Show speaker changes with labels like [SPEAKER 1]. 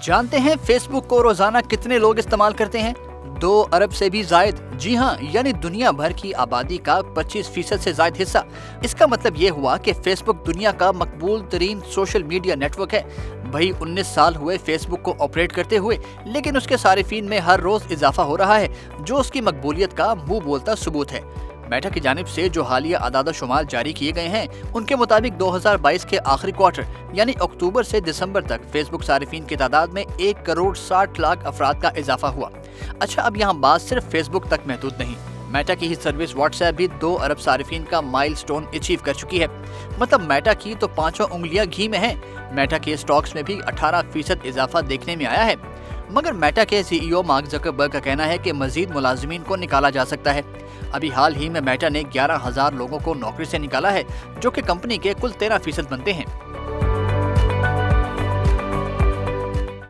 [SPEAKER 1] जानते हैं फेसबुक को रोजाना कितने लोग इस्तेमाल करते हैं? 2 अरब से भी जायद। जी हाँ, यानी दुनिया भर की आबादी का 25% से ज्यादा हिस्सा। इसका मतलब ये हुआ कि फेसबुक दुनिया का मकबूल तरीन सोशल मीडिया नेटवर्क है। भाई 19 साल हुए फेसबुक को ऑपरेट करते हुए, लेकिन उसके सारिफीन में हर रोज इजाफा हो रहा है, जो उसकी मकबूलियत का मुंह बोलता सबूत है। मेटा की जानिब से जो हालिया अदाद शुमार जारी किए गए हैं, उनके मुताबिक 2022 के आखिरी क्वार्टर यानी अक्टूबर से दिसंबर तक फेसबुक सारिफीन की तादाद में 1 करोड़ 60 लाख अफराद का इजाफा हुआ। अच्छा, अब यहाँ बात सिर्फ फेसबुक तक महदूद नहीं, मेटा की ही सर्विस व्हाट्सएप भी 2 अरब सारिफीन का माइलस्टोन अचीव कर चुकी है। मतलब मेटा की तो 5 उंगलियां घी में हैं। मेटा के स्टॉक्स में भी 18% इजाफा देखने में आया है। मगर मेटा के CEO मार्क ज़करबर्ग का कहना है कि मजीद मुलाजिमीन को निकाला जा सकता है। अभी हाल ही में मेटा ने 11,000 लोगों को नौकरी से निकाला है, जो कि कंपनी के कुल 13% बनते हैं।